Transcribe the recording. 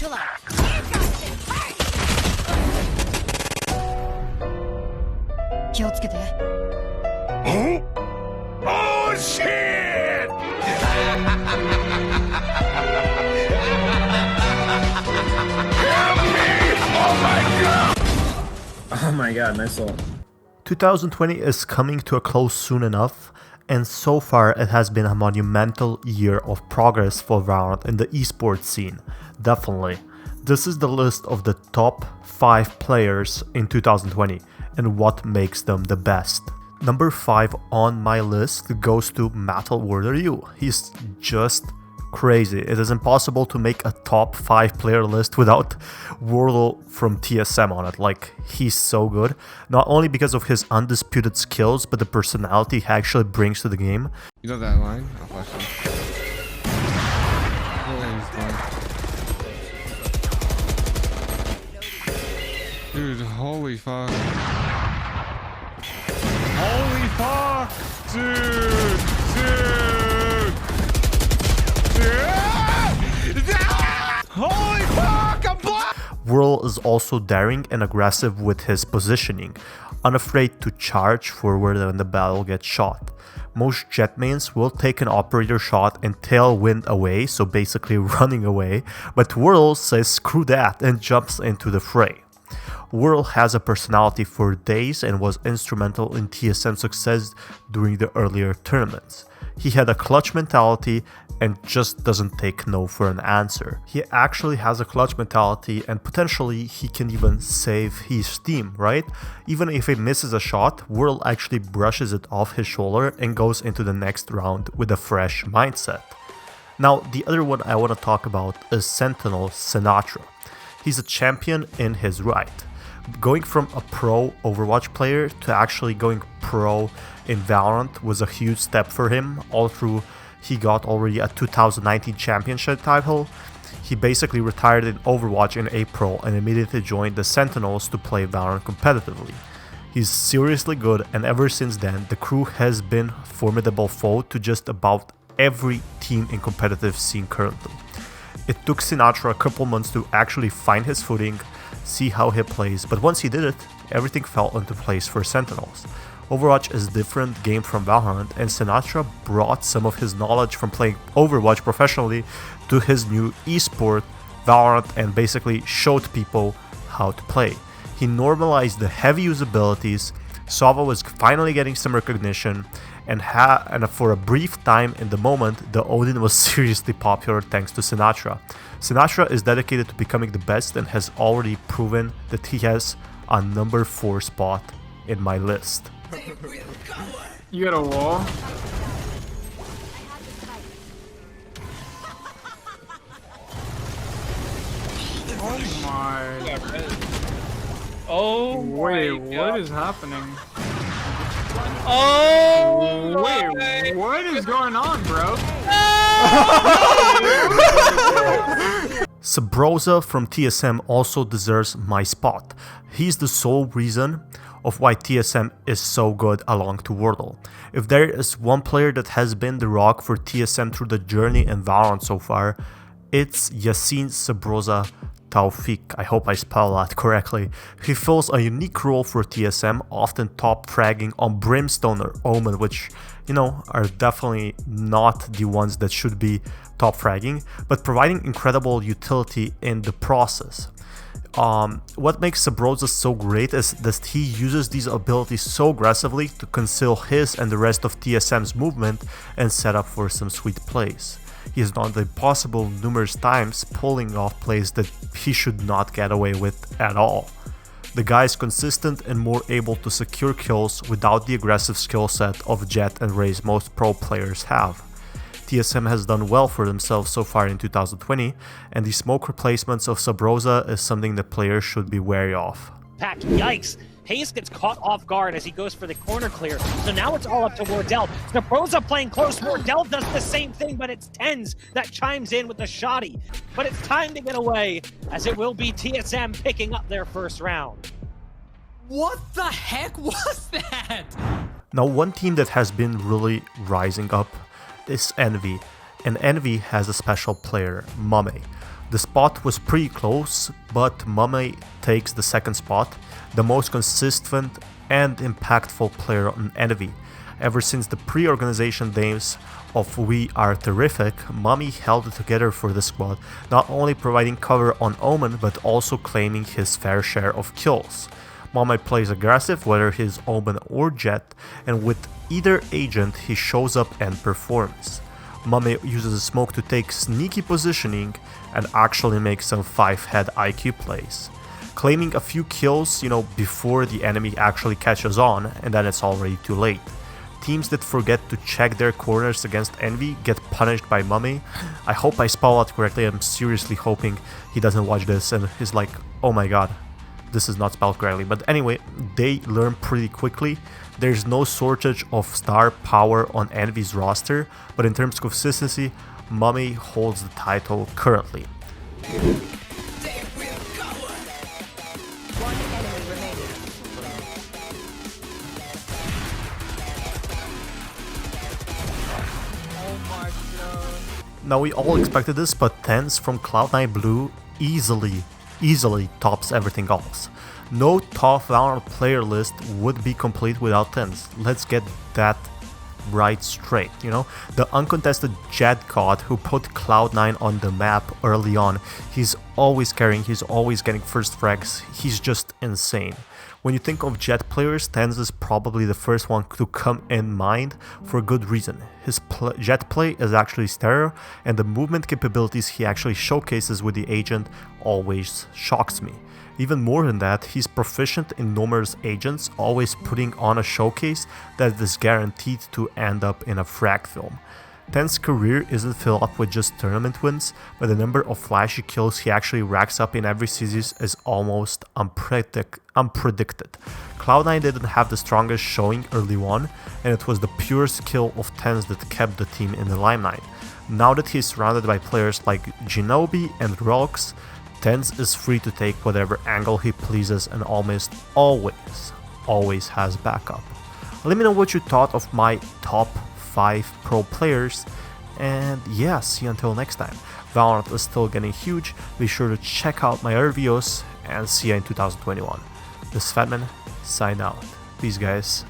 Oh shit! Help me! Oh my god, nice ult. 2020 is coming to a close soon enough, and so far it has been a monumental year of progress for Valorant in the esports scene, definitely. This is the list of the top 5 players in 2020 and what makes them the best. Number 5 on my list goes to Wardell. He's just crazy. It is impossible to make a top 5 player list without Wardell from TSM on it. Like, he's so good. Not only because of his undisputed skills, but the personality he actually brings to the game. You know that line? I'll flash him. Dude, holy fuck. Holy fuck! Dude! Holy fuck! I'm black! Wardell is also daring and aggressive with his positioning, unafraid to charge forward when the battle gets shot. Most jet mains will take an operator shot and tailwind away, so basically running away, but Wardell says screw that and jumps into the fray. Wardell has a personality for days and was instrumental in TSM's success during the earlier tournaments. He had a clutch mentality and just doesn't take no for an answer. He actually has a clutch mentality and potentially he can even save his team, right? Even if he misses a shot, Wardell actually brushes it off his shoulder and goes into the next round with a fresh mindset. Now, the other one I want to talk about is Sentinel Siontra. He's a champion in his right. Going from a pro Overwatch player to actually going pro in Valorant was a huge step for him. All through, he got already a 2019 championship title. He basically retired in Overwatch in April and immediately joined the Sentinels to play Valorant competitively. He's seriously good, and ever since then, the crew has been a formidable foe to just about every team in competitive scene currently. It took Siontra a couple months to actually find his footing, see how he plays, but once he did it, everything fell into place for Sentinels. Overwatch is a different game from Valorant, and Siontra brought some of his knowledge from playing Overwatch professionally to his new esport, Valorant, and basically showed people how to play. He normalized the heavy usabilities, Sova was finally getting some recognition, and for a brief time in the moment, the Odin was seriously popular thanks to Siontra. Siontra is dedicated to becoming the best and has already proven that he has a number 4 spot in my list. You got a wall? Oh my. Oh wait, my what God. is happening? Oh wait, what is going on, bro? Sabrosa from TSM also deserves my spot. He's the sole reason of why TSM is so good along to Wardell. If there is one player that has been the rock for TSM through the journey in Valorant so far, it's Yassine Sabrosa Taufik. I hope I spelled that correctly. He fills a unique role for TSM, often top fragging on Brimstone or Omen, which, you know, are definitely not the ones that should be top fragging, but providing incredible utility in the process. What makes Sabrosa so great is that he uses these abilities so aggressively to conceal his and the rest of TSM's movement and set up for some sweet plays. He has done the impossible numerous times, pulling off plays that he should not get away with at all. The guy is consistent and more able to secure kills without the aggressive skill set of Jett and Raze most pro players have. TSM has done well for themselves so far in 2020, and the smoke replacements of Sabrosa is something that players should be wary of. Pack, yikes! Hayes gets caught off guard as he goes for the corner clear, so now it's all up to Wardell. Sabrosa playing close, Wardell does the same thing, but it's Tenz that chimes in with the shotty. But it's time to get away, as it will be TSM picking up their first round. What the heck was that? Now, one team that has been really rising up is Envy, and Envy has a special player, Mummay. The spot was pretty close, but Mummay takes the second spot, the most consistent and impactful player on Envy. Ever since the pre-organization days of We Are Terrific, Mummay held it together for the squad, not only providing cover on Omen but also claiming his fair share of kills. Mummay plays aggressive, whether he's Omen or Jett, and with either agent he shows up and performs. Mummay uses a smoke to take sneaky positioning and actually makes some 5-head IQ plays. Claiming a few kills, before the enemy actually catches on, and then it's already too late. Teams that forget to check their corners against Envy get punished by Mummay. I hope I spell out correctly. I'm seriously hoping he doesn't watch this and he's like, oh my god, this is not spelled correctly. But anyway, they learn pretty quickly. There's no shortage of star power on Envy's roster, but in terms of consistency, Mummay holds the title currently. Now we all expected this, but Tenz from Cloud9 Blue easily tops everything else. No top Valorant player list would be complete without Tenz. Let's get that right straight, The uncontested Jett god who put Cloud9 on the map early on. He's always carrying, he's always getting first frags, he's just insane. When you think of Jett players, Tenz is probably the first one to come in mind for good reason. His Jett play is actually stereo, and the movement capabilities he actually showcases with the agent always shocks me. Even more than that, he's proficient in numerous agents, always putting on a showcase that is guaranteed to end up in a frag film. Tenz's career isn't filled up with just tournament wins, but the number of flashy kills he actually racks up in every series is almost unpredicted. Cloud9 didn't have the strongest showing early on, and it was the pure skill of Tenz that kept the team in the limelight. Now that he's surrounded by players like Ginobili and Rox, Tenz is free to take whatever angle he pleases and almost always has backup. Let me know what you thought of my top 5 pro players, and yeah, see you until next time. Valorant is still getting huge, be sure to check out my other videos, and see you in 2021. This is Fatman, sign out. Peace guys.